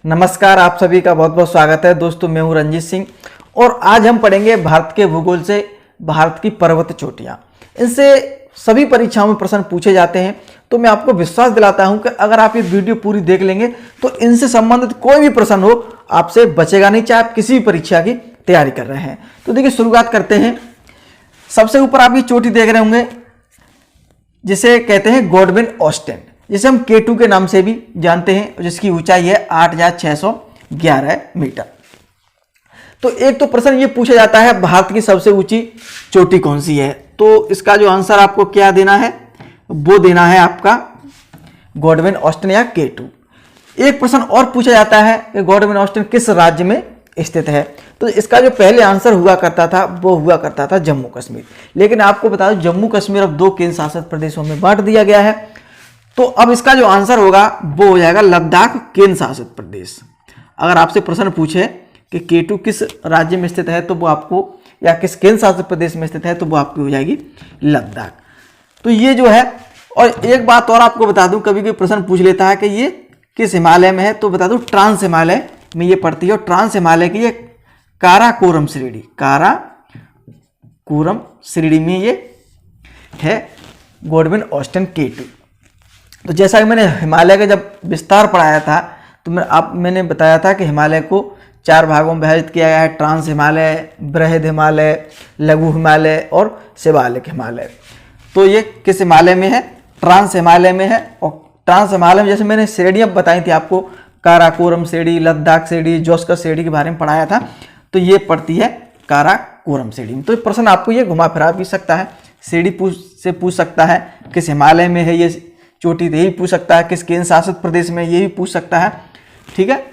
नमस्कार, आप सभी का बहुत बहुत स्वागत है। दोस्तों मैं हूं रंजीत सिंह और आज हम पढ़ेंगे भारत के भूगोल से भारत की पर्वत चोटियां। इनसे सभी परीक्षाओं में प्रश्न पूछे जाते हैं, तो मैं आपको विश्वास दिलाता हूं कि अगर आप ये वीडियो पूरी देख लेंगे तो इनसे संबंधित कोई भी प्रश्न हो आपसे बचेगा नहीं, चाहे आप किसी भी परीक्षा की तैयारी कर रहे हैं। तो देखिए शुरुआत करते हैं। सबसे ऊपर आप ये चोटी देख रहे होंगे जिसे कहते हैं गॉडविन ऑस्टेन, जिसे हम K2 के नाम से भी जानते हैं, जिसकी ऊंचाई है 8,611 मीटर। तो एक तो प्रश्न ये पूछा जाता है भारत की सबसे ऊंची चोटी कौन सी है, तो इसका जो आंसर आपको क्या देना है, वो देना है आपका गॉडविन ऑस्टेन या K2। एक प्रश्न और पूछा जाता है कि गॉडविन ऑस्टेन किस राज्य में स्थित है, तो इसका जो पहले आंसर हुआ करता था वो हुआ करता था जम्मू कश्मीर। लेकिन आपको बता दो जम्मू कश्मीर अब 2 केंद्र शासित प्रदेशों में बांट दिया गया है, तो अब इसका जो आंसर होगा वो हो जाएगा लद्दाख केंद्र शासित प्रदेश। अगर आपसे प्रश्न पूछे कि K2 किस राज्य में स्थित है तो वो आपको, या किस केंद्र शासित प्रदेश में स्थित है तो वो आपकी हो जाएगी लद्दाख। तो ये जो है, और एक बात और आपको बता दूं, कभी कोई प्रश्न पूछ लेता है कि ये किस हिमालय में है, तो बता दूं ट्रांस हिमालय में ये पड़ती है। और ट्रांस हिमालय की ये काराकोरम श्रेणी, काराकोरम श्रेणी में ये है गॉडविन ऑस्टेन K2। तो जैसा कि मैंने हिमालय का जब विस्तार पढ़ाया था तो मैंने बताया था कि हिमालय को 4 भागों में विभाजित किया गया है: ट्रांस हिमालय, बृहद हिमालय, लघु हिमालय और शिवालिक हिमालय। तो ये किस हिमालय में है? ट्रांस हिमालय में है। और ट्रांस हिमालय में जैसे मैंने श्रेणियाँ बताई थी आपको, काराकोरम श्रेणी, लद्दाख श्रेणी, जोस्कर श्रेणी के बारे में पढ़ाया था, तो ये पड़ती है काराकोरम श्रेणी में। तो प्रश्न आपको ये घुमा फिरा भी सकता है, श्रेणी पूछ सकता है, किस हिमालय में है ये चोटी, यही पूछ सकता है, किस केंद्र शासित प्रदेश में, ये भी पूछ सकता है। ठीक है।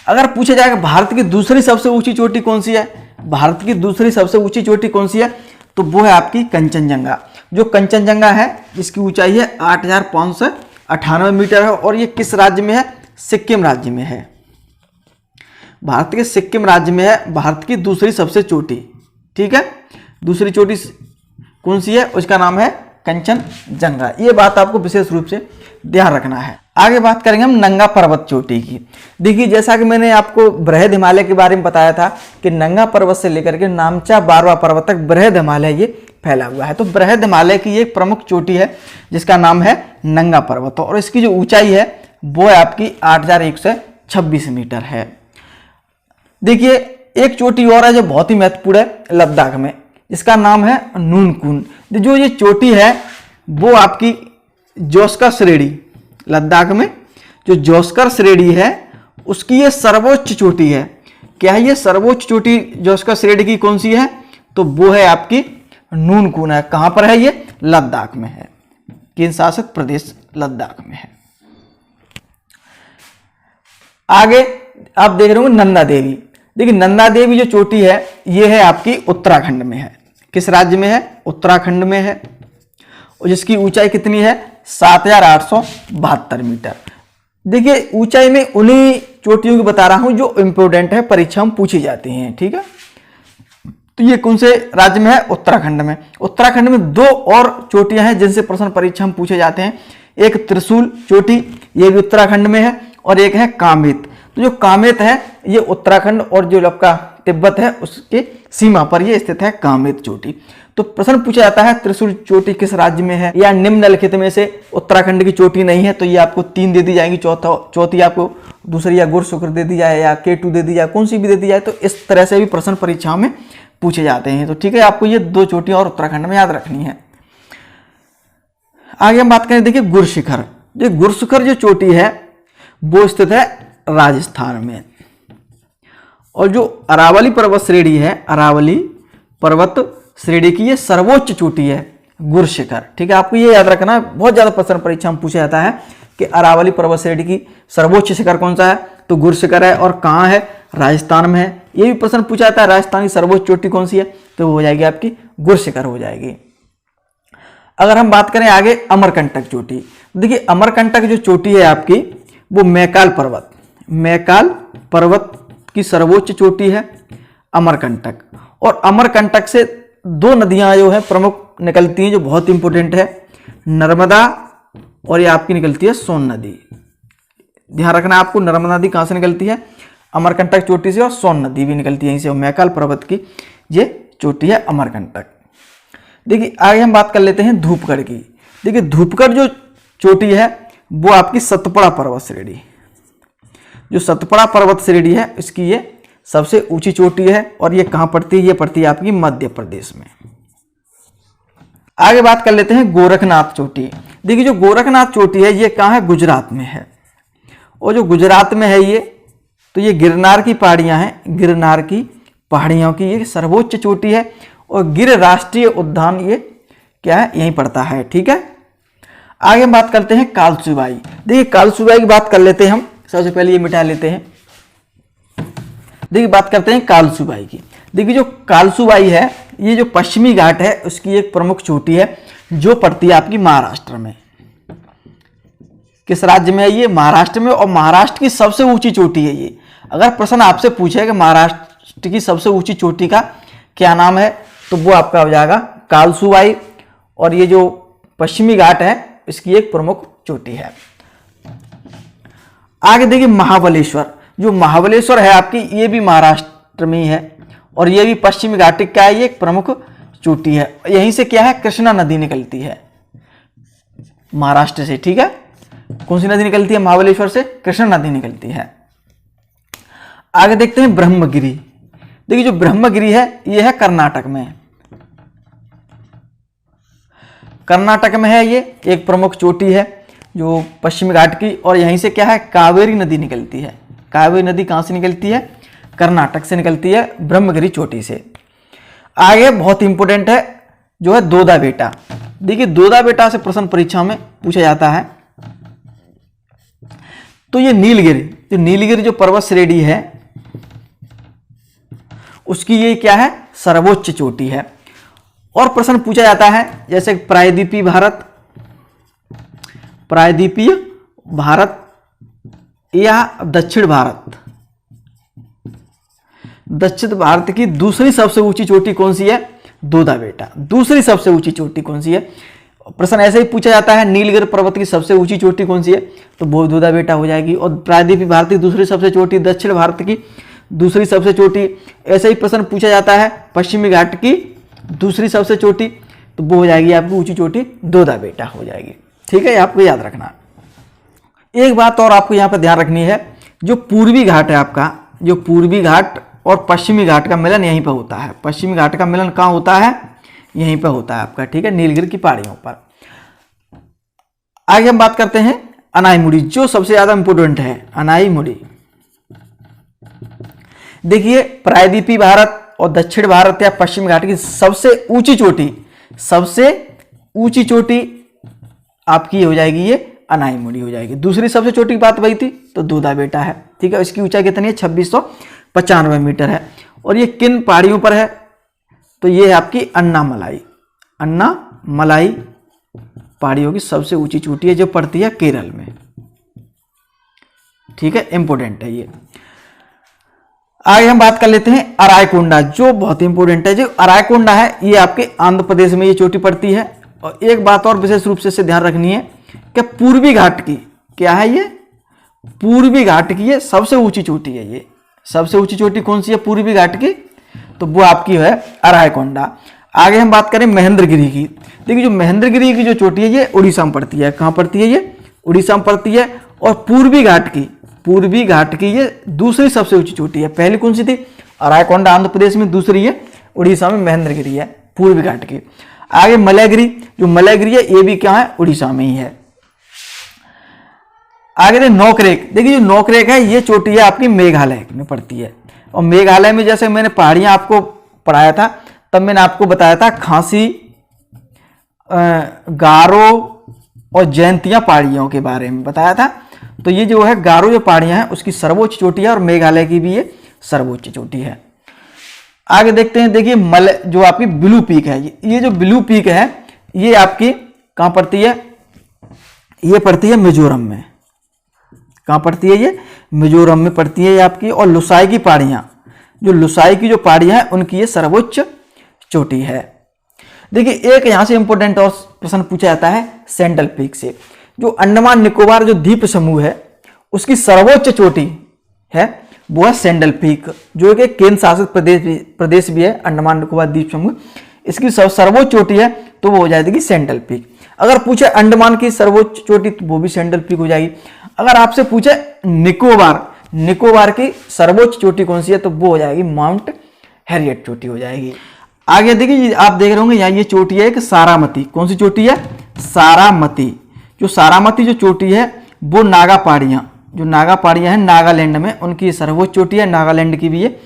अगर पूछा जाएगा भारत की दूसरी सबसे ऊंची चोटी कौन सी है, भारत की दूसरी सबसे ऊंची चोटी कौन सी है, तो वो है आपकी कंचनजंगा। जो कंचनजंगा है जिसकी ऊंचाई है 8,598 मीटर है, और ये किस राज्य में है? सिक्किम राज्य में है। भारत के सिक्किम राज्य में है भारत की दूसरी सबसे चोटी। ठीक है। दूसरी चोटी कौन सी है? उसका नाम है कंचनजंगा। ये बात आपको विशेष रूप से ध्यान रखना है। आगे बात करेंगे हम नंगा पर्वत चोटी की। देखिए जैसा कि मैंने आपको बृहद हिमालय के बारे में बताया था कि नंगा पर्वत से लेकर के नामचा बारवा पर्वत तक बृहद हिमालय ये फैला हुआ है। तो बृहद हिमालय की एक प्रमुख चोटी है जिसका नाम है नंगा पर्वत, और इसकी जो ऊंचाई है वो है आपकी 8,126 मीटर है। देखिए एक चोटी और है जो बहुत ही महत्वपूर्ण है लद्दाख में, इसका नाम है नूनकुन। जो ये चोटी है वो आपकी जोस्कर श्रेणी, लद्दाख में जो जोस्कर श्रेणी है उसकी ये सर्वोच्च चोटी है। क्या है ये सर्वोच्च चोटी जोस्कर श्रेणी की कौन सी है? तो वो है आपकी नूनकुन है। कहां पर है ये? लद्दाख में है, केंद्र शासित प्रदेश लद्दाख में है। आगे आप देख रहे हो नंदा देवी। देखिए नंदा देवी जो चोटी है ये है आपकी उत्तराखंड में है। किस राज्य में है? उत्तराखंड में है, और जिसकी ऊंचाई कितनी है? 7,872 मीटर। देखिए ऊंचाई में उन्हीं चोटियों की बता रहा हूं जो इंपोर्टेंट है, परीक्षा में पूछी जाती हैं। ठीक है। तो ये कौन से राज्य में है? उत्तराखंड में। उत्तराखंड में 2 और चोटियां हैं जिनसे प्रश्न परीक्षा में पूछे जाते हैं। एक त्रिशूल चोटी, ये भी उत्तराखंड में है, और एक है कामेत। तो जो कामेत है ये उत्तराखंड और जो आपका तिब्बत है उसके सीमा पर ये स्थित है कामेत चोटी। तो प्रश्न पूछा जाता है त्रिशूल चोटी किस राज्य में है, या निम्नलिखित में से उत्तराखंड की चोटी नहीं है, तो ये आपको 3 दे दी जाएंगी, चौथी आपको दूसरी या गुरशुक्र दे दी जाए, या K2 दे दी जाए, कौन सी भी दे दी जाए। तो इस तरह से भी प्रश्न परीक्षाओं में पूछे जाते हैं। तो ठीक है, आपको ये 2 चोटियां और उत्तराखंड में याद रखनी है। आगे हम बात करें, देखिए गुरशिखर। जो गुरशिखर जो चोटी है वो स्थित है राजस्थान में, और जो अरावली पर्वत श्रेणी है, अरावली पर्वत श्रेणी की ये सर्वोच्च चोटी है गुरशिखर। ठीक है, आपको ये याद रखना, बहुत ज्यादा प्रश्न परीक्षा में पूछा जाता है कि अरावली पर्वत श्रेणी की सर्वोच्च शिखर कौन सा है, तो गुरशिखर है, और कहाँ है? राजस्थान में है। ये भी प्रश्न पूछा जाता है राजस्थान की सर्वोच्च चोटी कौन सी है, तो वो हो जाएगी आपकी गुरशिखर हो जाएगी। अगर हम बात करें आगे अमरकंटक चोटी, देखिए अमरकंटक जो चोटी है आपकी वो मैकाल पर्वत, मैकाल पर्वत की सर्वोच्च चोटी है अमरकंटक। और अमरकंटक से 2 नदियां जो है प्रमुख निकलती हैं जो बहुत इंपॉर्टेंट है, नर्मदा और ये आपकी निकलती है सोन नदी। ध्यान रखना आपको, नर्मदा नदी कहाँ से निकलती है, अमरकंटक चोटी से, और सोन नदी भी निकलती है यहीं से, और मैकाल पर्वत की ये चोटी है अमरकंटक। देखिए आगे हम बात कर लेते हैं धूपगढ़ की। देखिए धूपगढ़ जो चोटी है वो आपकी सतपुड़ा पर्वत श्रेणी, जो सतपुड़ा पर्वत श्रेणी है इसकी ये सबसे ऊंची चोटी है, और ये कहाँ पड़ती है, ये पड़ती है आपकी मध्य प्रदेश में। आगे बात कर लेते हैं गोरखनाथ चोटी। देखिए जो गोरखनाथ चोटी है ये कहाँ है, गुजरात में है, और जो गुजरात में है ये, तो ये गिरनार की पहाड़ियाँ हैं, गिरनार की पहाड़ियों की ये सर्वोच्च चोटी है, और गिर राष्ट्रीय उद्यान ये क्या है, यहीं पड़ता है। ठीक है, आगे हम बात करते हैं कालसूबाई। देखिए कालसूबाई की बात कर लेते हैं हम, सबसे पहले ये मिटा लेते हैं। देखिए बात करते हैं कालसूबाई की। देखिए जो कालसूबाई है ये जो पश्चिमी घाट है उसकी एक प्रमुख चोटी है, जो पड़ती है आपकी महाराष्ट्र में। किस राज्य में है ये, महाराष्ट्र में, और महाराष्ट्र की सबसे ऊंची चोटी है ये। अगर प्रश्न आपसे पूछे कि महाराष्ट्र की सबसे ऊंची चोटी का क्या नाम है, तो वो आपका हो जाएगा कालसूबाई, और ये जो पश्चिमी घाट है इसकी एक प्रमुख चोटी है। आगे देखिए महाबलेश्वर, जो महाबलेश्वर है आपकी ये भी महाराष्ट्र में ही है, और ये भी पश्चिमी घाट का है, ये एक प्रमुख चोटी है। यहीं से क्या है, कृष्णा नदी निकलती है महाराष्ट्र से। ठीक है, कौन सी नदी निकलती है महाबलेश्वर से, कृष्णा नदी निकलती है। आगे देखते हैं ब्रह्मगिरी। देखिए जो ब्रह्मगिरी है ये है कर्नाटक में, कर्नाटक में है, ये एक प्रमुख चोटी है जो पश्चिमी घाट की, और यहीं से क्या है, कावेरी नदी निकलती है। कावेरी नदी कहाँ से निकलती है, कर्नाटक से निकलती है, ब्रह्मगिरी चोटी से। आगे बहुत इंपॉर्टेंट है जो है दोदा बेटा। देखिए दोदा बेटा से प्रश्न परीक्षा में पूछा जाता है। तो ये नीलगिरी जो पर्वत श्रेणी है उसकी ये क्या है, सर्वोच्च चोटी है। और प्रश्न पूछा जाता है जैसे प्रायद्वीपीय भारत या दक्षिण भारत की दूसरी सबसे ऊंची चोटी कौन सी है, दोदा बेटा। दूसरी सबसे ऊंची चोटी कौन सी है, प्रश्न ऐसे ही पूछा जाता है, नीलगिरी पर्वत की सबसे ऊंची चोटी कौन सी है, तो वो दोदा बेटा हो जाएगी। और प्रायद्वीपीय भारत की दूसरी सबसे चोटी, दक्षिण भारत की दूसरी सबसे चोटी, ऐसे ही प्रश्न पूछा जाता है पश्चिमी घाट की दूसरी सबसे चोटी, तो वो हो जाएगी आपकी ऊंची चोटी, दोदा बेटा हो जाएगी। ठीक है, आपको याद रखना। एक बात और आपको यहाँ पर ध्यान रखनी है, जो पूर्वी घाट है आपका, जो पूर्वी घाट और पश्चिमी घाट का मिलन यहीं पर होता है। पश्चिमी घाट का मिलन कहाँ होता है, यहीं पर होता है आपका। ठीक है, नीलगिरी की पहाड़ियों पर। आगे हम बात करते हैं अनाईमुड़ी, जो सबसे ज्यादा इंपोर्टेंट है, अनाईमुड़ी। देखिए प्रायद्वीपीय भारत और दक्षिण भारत या पश्चिम घाट की सबसे ऊंची चोटी आपकी हो जाएगी, ये अनाईमुड़ी हो जाएगी। दूसरी सबसे छोटी की बात वही थी, तो दोदा बेटा है। ठीक है, इसकी ऊंचाई कितनी है, 2695 मीटर है। और ये किन पहाड़ियों पर है, तो ये है आपकी अन्नामलाई पहाड़ियों की सबसे ऊंची चोटी है, जो पड़ती है केरल में। ठीक है, इंपोर्टेंट है ये। आगे हम बात कर लेते हैं अरायकोंडा, जो बहुत इंपोर्टेंट है। जो अरायकोंडा है ये आपके आंध्र प्रदेश में ये चोटी पड़ती है। और एक बात और विशेष रूप से इसे ध्यान रखनी है कि पूर्वी घाट की क्या है, ये पूर्वी घाट की ये सबसे ऊंची चोटी है। ये सबसे ऊंची चोटी कौन सी है पूर्वी घाट की, तो वो आपकी है अरायकोंडा। आगे हम बात करें महेंद्रगिरी की। देखिए जो महेंद्रगिरी की जो चोटी है ये उड़ीसा में पड़ती है। कहाँ पड़ती है, ये उड़ीसा में पड़ती है। और पूर्वी घाट की ये दूसरी सबसे ऊंची चोटी है। पहली कौन सी थी, अरायकोंडा आंध्र प्रदेश में, दूसरी है उड़ीसा में महेंद्रगिरी है पूर्वी घाट की। आगे मलयगिरी, जो मलयगिरी है ये भी क्या है, उड़ीसा में ही है। आगे देखिए नौकरेक। देखिए जो नौकरेक है ये चोटी है आपकी मेघालय में पड़ती है। और मेघालय में जैसे मैंने पहाड़ियां आपको पढ़ाया था, तब मैंने आपको बताया था खासी, गारो और जयंतिया पहाड़ियों के बारे में बताया था। तो ये जो है गारो जो पहाड़ियां हैं उसकी सर्वोच्च चोटी है, और मेघालय की भी ये सर्वोच्च चोटी है। आगे देखते हैं, देखिए जो आपकी ब्लू पीक है, ये जो ब्लू पीक है ये आपकी कहाँ पड़ती है, ये पड़ती है मिजोरम में। कहाँ पड़ती है, ये मिजोरम में पड़ती है ये आपकी। और लुसाई की पहाड़ियां, जो लुसाई की जो पहाड़ियां हैं उनकी ये सर्वोच्च चोटी है। देखिए एक यहां से इंपॉर्टेंट और प्रश्न पूछा जाता है सेंट्रल पीक से। जो अंडमान निकोबार जो द्वीप समूह है उसकी सर्वोच्च चोटी है वो है सैंडल पीक, जो कि केंद्र शासित प्रदेश भी है अंडमान निकोबार द्वीप समूह। इसकी सर्वोच्च चोटी है तो वो हो जाएगी सैंडल पीक। अगर पूछे अंडमान की सर्वोच्च चोटी तो वो भी सैंडल पीक हो जाएगी। अगर आपसे पूछे निकोबार की सर्वोच्च चोटी कौन सी है तो वो हो जाएगी माउंट हैरियट चोटी हो जाएगी। आगे देखिए आप देख रहे होंगे यहाँ ये चोटी है एक सारामती। कौन सी चोटी है? सारामती। जो सारामती जो चोटी है वो नागा पहाड़ियाँ हैं नागालैंड में, उनकी सर्वोच्च चोटी है। नागालैंड की भी ये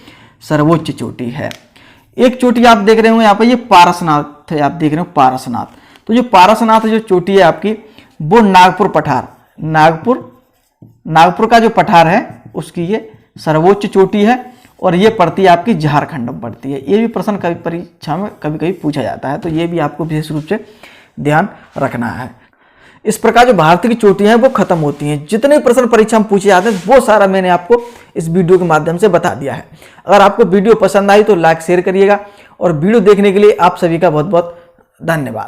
सर्वोच्च चोटी है। एक चोटी आप देख रहे होंगे यहाँ पर ये पारसनाथ है, आप देख रहे हो पारसनाथ। तो जो पारसनाथ जो चोटी है आपकी वो नागपुर का जो पठार है उसकी ये सर्वोच्च चोटी है और ये पड़ती है आपकी झारखंड में पड़ती है। ये भी प्रश्न कभी परीक्षा में कभी पूछा जाता है, तो ये भी आपको विशेष रूप से ध्यान रखना है। इस प्रकार जो भारत की चोटियां हैं वो खत्म होती हैं। जितने प्रश्न परीक्षा में पूछे जाते हैं वो सारा मैंने आपको इस वीडियो के माध्यम से बता दिया है। अगर आपको वीडियो पसंद आई तो लाइक शेयर करिएगा और वीडियो देखने के लिए आप सभी का बहुत बहुत धन्यवाद।